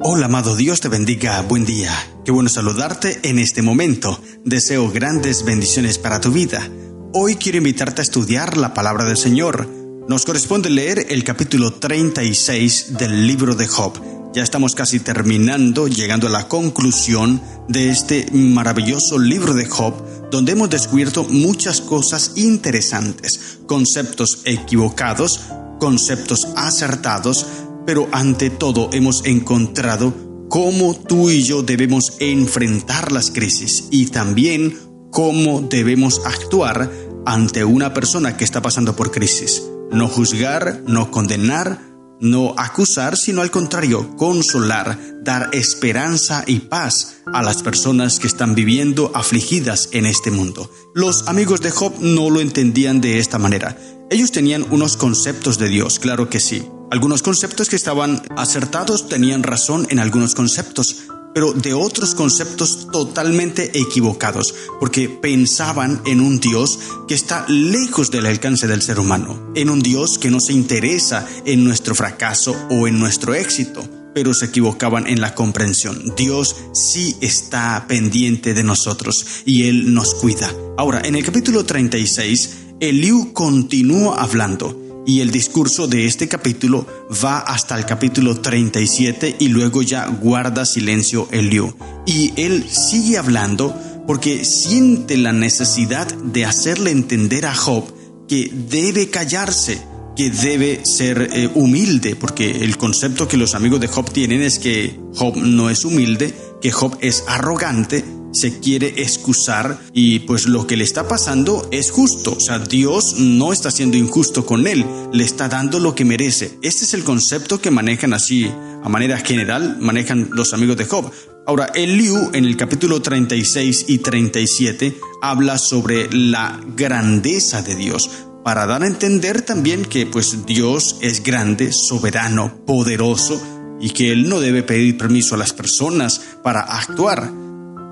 Hola amado, Dios te bendiga, buen día. Qué bueno saludarte en este momento. Deseo grandes bendiciones para tu vida. Hoy quiero invitarte a estudiar la palabra del Señor. Nos corresponde leer el capítulo 36 del libro de Job. Ya estamos casi terminando, llegando a la conclusión de este maravilloso libro de Job, donde hemos descubierto muchas cosas interesantes, conceptos equivocados, conceptos acertados, pero ante todo hemos encontrado cómo tú y yo debemos enfrentar las crisis y también cómo debemos actuar ante una persona que está pasando por crisis. No juzgar, no condenar, no acusar, sino al contrario, consolar, dar esperanza y paz a las personas que están viviendo afligidas en este mundo. Los amigos de Job no lo entendían de esta manera. Ellos tenían unos conceptos de Dios, claro que sí. Algunos conceptos que estaban acertados, tenían razón en algunos conceptos, pero de otros conceptos totalmente equivocados, porque pensaban en un Dios que está lejos del alcance del ser humano, en un Dios que no se interesa en nuestro fracaso o en nuestro éxito, pero se equivocaban en la comprensión. Dios sí está pendiente de nosotros y Él nos cuida. Ahora, en el capítulo 36, Eliú continúa hablando. Y el discurso de este capítulo va hasta el capítulo 37 y luego ya guarda silencio Eliú. Y él sigue hablando porque siente la necesidad de hacerle entender a Job que debe callarse, que debe ser humilde, porque el concepto que los amigos de Job tienen es que Job no es humilde, que Job es arrogante, se quiere excusar y pues lo que le está pasando es justo. O sea, Dios no está siendo injusto con él, le está dando lo que merece. Este es el concepto que manejan así, a manera general, manejan los amigos de Job. Ahora, Eliú en el capítulo 36 y 37 habla sobre la grandeza de Dios, para dar a entender también que pues Dios es grande, soberano, poderoso y que Él no debe pedir permiso a las personas para actuar.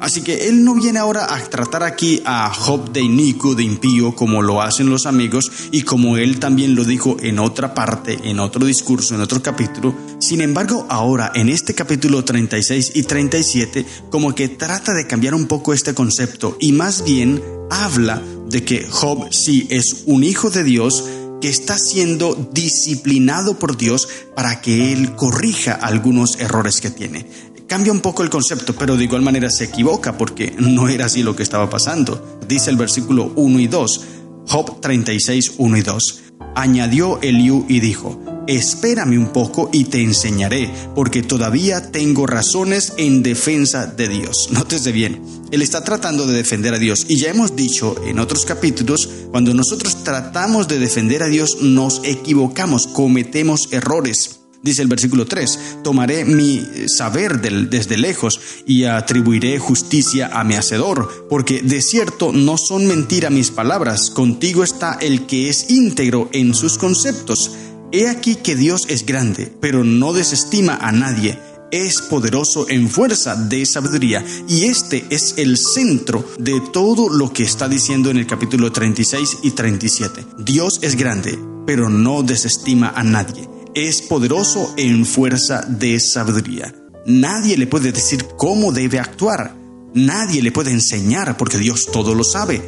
Así que él no viene ahora a tratar aquí a Job de inicuo, de impío, como lo hacen los amigos y como él también lo dijo en otra parte, en otro discurso, en otro capítulo. Sin embargo, ahora en este capítulo 36 y 37, como que trata de cambiar un poco este concepto y más bien habla de que Job sí es un hijo de Dios, que está siendo disciplinado por Dios para que él corrija algunos errores que tiene. Cambia un poco el concepto, pero de igual manera se equivoca porque no era así lo que estaba pasando. Dice el versículo 1 y 2, Job 36, 1 y 2. Añadió Eliú y dijo: espérame un poco y te enseñaré, porque todavía tengo razones en defensa de Dios. Nótese bien, él está tratando de defender a Dios. Y ya hemos dicho en otros capítulos, cuando nosotros tratamos de defender a Dios, nos equivocamos, cometemos errores. Dice el versículo 3, tomaré mi saber desde lejos y atribuiré justicia a mi hacedor, porque de cierto no son mentira mis palabras, contigo está el que es íntegro en sus conceptos. He aquí que Dios es grande, pero no desestima a nadie, es poderoso en fuerza de sabiduría, y este es el centro de todo lo que está diciendo en el capítulo 36 y 37. Dios es grande, pero no desestima a nadie. Es poderoso en fuerza de sabiduría. Nadie le puede decir cómo debe actuar. Nadie le puede enseñar porque Dios todo lo sabe.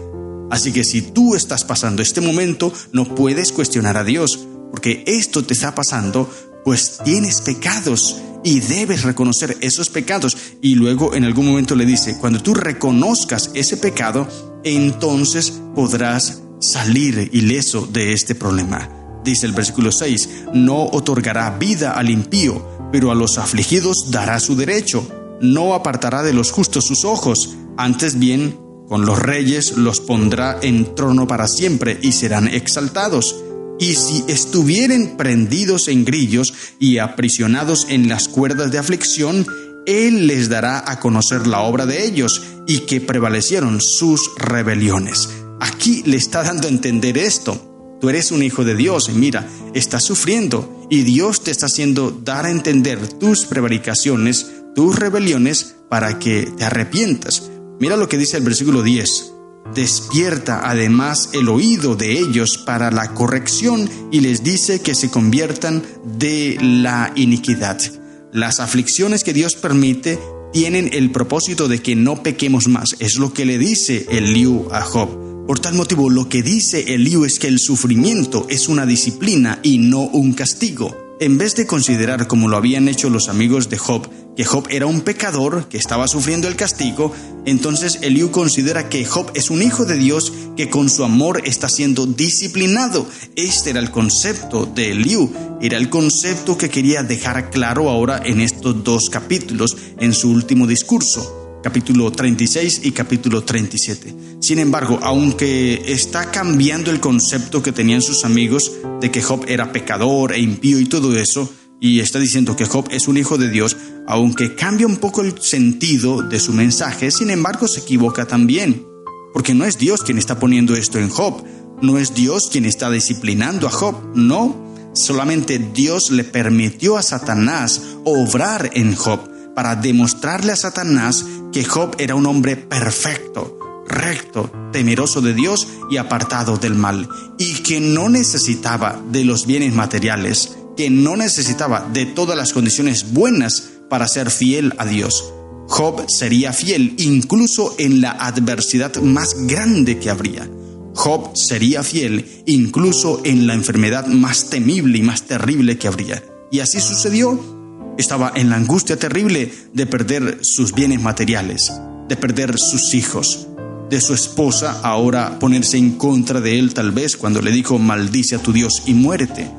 Así que si tú estás pasando este momento, no puedes cuestionar a Dios, porque esto te está pasando, pues tienes pecados y debes reconocer esos pecados. Y luego en algún momento le dice, cuando tú reconozcas ese pecado, entonces podrás salir ileso de este problema. Dice el versículo 6, no otorgará vida al impío, pero a los afligidos dará su derecho. No apartará de los justos sus ojos, antes bien, con los reyes los pondrá en trono para siempre y serán exaltados. Y si estuvieren prendidos en grillos y aprisionados en las cuerdas de aflicción, Él les dará a conocer la obra de ellos y que prevalecieron sus rebeliones. Aquí le está dando a entender esto. Tú eres un hijo de Dios y mira, estás sufriendo y Dios te está haciendo dar a entender tus prevaricaciones, tus rebeliones para que te arrepientas. Mira lo que dice el versículo 10. Despierta además el oído de ellos para la corrección y les dice que se conviertan de la iniquidad. Las aflicciones que Dios permite tienen el propósito de que no pequemos más. Es lo que le dice Eliú a Job. Por tal motivo, lo que dice Eliú es que el sufrimiento es una disciplina y no un castigo. En vez de considerar, como lo habían hecho los amigos de Job, que Job era un pecador, que estaba sufriendo el castigo, entonces Eliú considera que Job es un hijo de Dios que con su amor está siendo disciplinado. Este era el concepto de Eliú, era el concepto que quería dejar claro ahora en estos dos capítulos, en su último discurso. Capítulo 36 y capítulo 37. Sin embargo, aunque está cambiando el concepto que tenían sus amigos de que Job era pecador e impío y todo eso, y está diciendo que Job es un hijo de Dios, aunque cambia un poco el sentido de su mensaje, sin embargo se equivoca también, porque no es Dios quien está poniendo esto en Job, no es Dios quien está disciplinando a Job, no, solamente Dios le permitió a Satanás obrar en Job, para demostrarle a Satanás que Job era un hombre perfecto, recto, temeroso de Dios y apartado del mal, y que no necesitaba de los bienes materiales, que no necesitaba de todas las condiciones buenas para ser fiel a Dios. Job sería fiel incluso en la adversidad más grande que habría. Job sería fiel incluso en la enfermedad más temible y más terrible que habría. Y así sucedió. Estaba en la angustia terrible de perder sus bienes materiales, de perder sus hijos, de su esposa ahora ponerse en contra de él tal vez cuando le dijo maldice a tu Dios y muérete.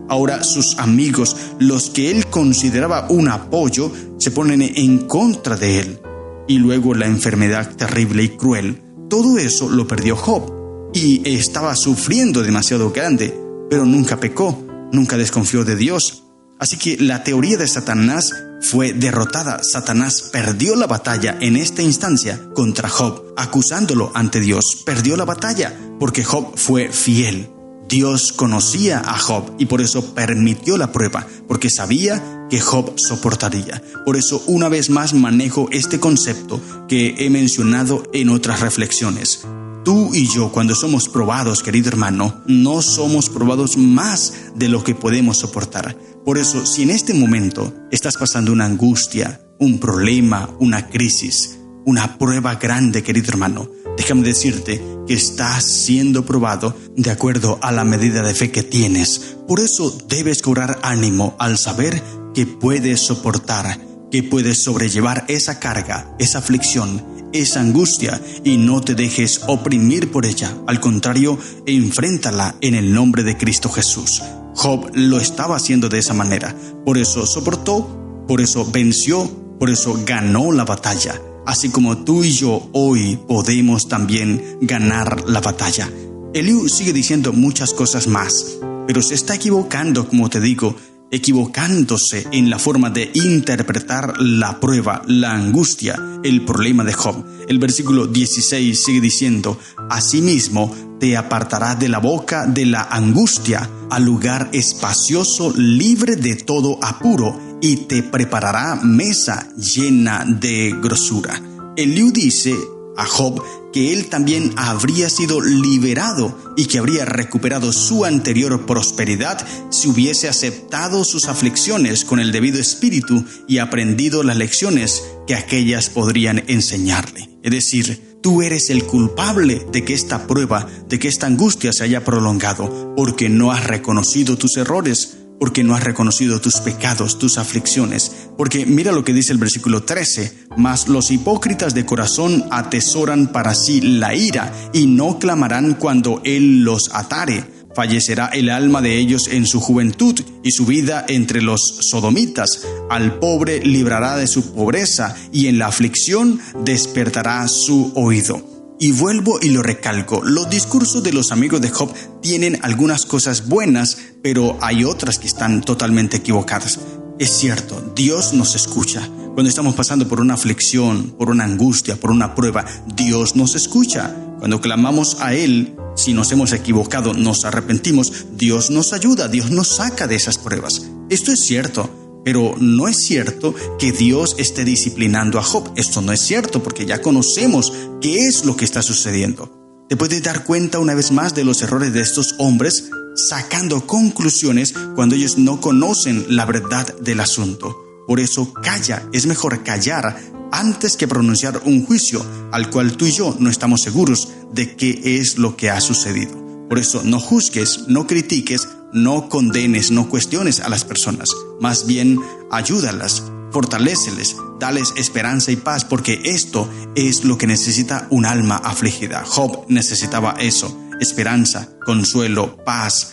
Ahora sus amigos, los que él consideraba un apoyo, se ponen en contra de él. Y luego la enfermedad terrible y cruel. Todo eso lo perdió Job y estaba sufriendo demasiado grande, pero nunca pecó, nunca desconfió de Dios. Así que la teoría de Satanás fue derrotada. Satanás perdió la batalla en esta instancia contra Job, acusándolo ante Dios. Perdió la batalla porque Job fue fiel. Dios conocía a Job y por eso permitió la prueba, porque sabía que Job soportaría. Por eso una vez más manejo este concepto que he mencionado en otras reflexiones. Tú y yo, cuando somos probados, querido hermano, no somos probados más de lo que podemos soportar. Por eso, si en este momento estás pasando una angustia, un problema, una crisis, una prueba grande, querido hermano, déjame decirte que estás siendo probado de acuerdo a la medida de fe que tienes. Por eso debes cobrar ánimo al saber que puedes soportar, que puedes sobrellevar esa carga, esa aflicción, esa angustia y no te dejes oprimir por ella. Al contrario, enfréntala en el nombre de Cristo Jesús. Job lo estaba haciendo de esa manera. Por eso soportó, por eso venció, por eso ganó la batalla. Así como tú y yo hoy podemos también ganar la batalla. Eliú sigue diciendo muchas cosas más, pero se está equivocando, como te digo, equivocándose en la forma de interpretar la prueba, la angustia, el problema de Job. El versículo 16 sigue diciendo: asimismo te apartará de la boca de la angustia al lugar espacioso, libre de todo apuro, y te preparará mesa llena de grosura. Eliú dice a Job que él también habría sido liberado y que habría recuperado su anterior prosperidad si hubiese aceptado sus aflicciones con el debido espíritu y aprendido las lecciones que aquellas podrían enseñarle. Es decir, tú eres el culpable de que esta prueba, de que esta angustia se haya prolongado, porque no has reconocido tus errores, porque no has reconocido tus pecados, tus aflicciones. Porque mira lo que dice el versículo 13: mas los hipócritas de corazón atesoran para sí la ira, y no clamarán cuando él los atare. Fallecerá el alma de ellos en su juventud, y su vida entre los sodomitas. Al pobre librará de su pobreza, y en la aflicción despertará su oído. Y vuelvo y lo recalco, los discursos de los amigos de Job tienen algunas cosas buenas, pero hay otras que están totalmente equivocadas. Es cierto, Dios nos escucha. Cuando estamos pasando por una aflicción, por una angustia, por una prueba, Dios nos escucha. Cuando clamamos a Él, si nos hemos equivocado, nos arrepentimos, Dios nos ayuda, Dios nos saca de esas pruebas. Esto es cierto. Pero no es cierto que Dios esté disciplinando a Job. Esto no es cierto porque ya conocemos qué es lo que está sucediendo. Te puedes dar cuenta una vez más de los errores de estos hombres, sacando conclusiones cuando ellos no conocen la verdad del asunto. Por eso calla, es mejor callar antes que pronunciar un juicio al cual tú y yo no estamos seguros de qué es lo que ha sucedido. Por eso no juzgues, no critiques, no condenes, no cuestiones a las personas. Más bien, ayúdalas, fortaléceles, dales esperanza y paz, porque esto es lo que necesita un alma afligida. Job necesitaba eso, esperanza, consuelo, paz,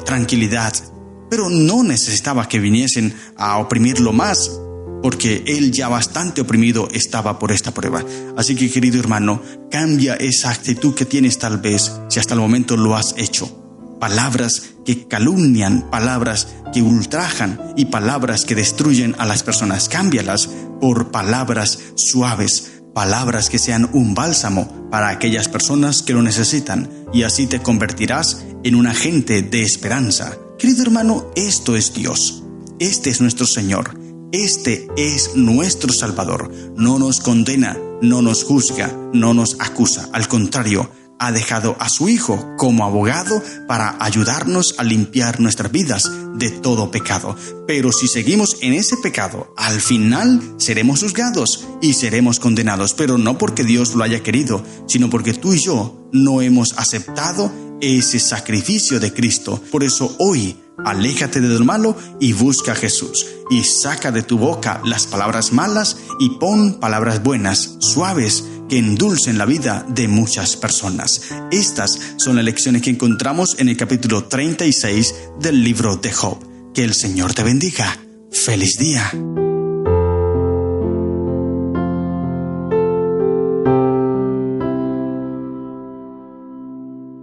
tranquilidad. Pero no necesitaba que viniesen a oprimirlo más, porque él ya bastante oprimido estaba por esta prueba. Así que, querido hermano, cambia esa actitud que tienes tal vez, si hasta el momento lo has hecho. Palabras que calumnian, palabras que ultrajan y palabras que destruyen a las personas. Cámbialas por palabras suaves, palabras que sean un bálsamo para aquellas personas que lo necesitan, y así te convertirás en un agente de esperanza. Querido hermano, esto es Dios. Este es nuestro Señor. Este es nuestro Salvador. No nos condena, no nos juzga, no nos acusa. Al contrario, ha dejado a su Hijo como abogado para ayudarnos a limpiar nuestras vidas de todo pecado. Pero si seguimos en ese pecado, al final seremos juzgados y seremos condenados. Pero no porque Dios lo haya querido, sino porque tú y yo no hemos aceptado ese sacrificio de Cristo. Por eso hoy, aléjate de lo malo y busca a Jesús, y saca de tu boca las palabras malas y pon palabras buenas, suaves, que endulcen la vida de muchas personas. Estas son las lecciones que encontramos en el capítulo 36 del libro de Job. Que el Señor te bendiga. ¡Feliz día!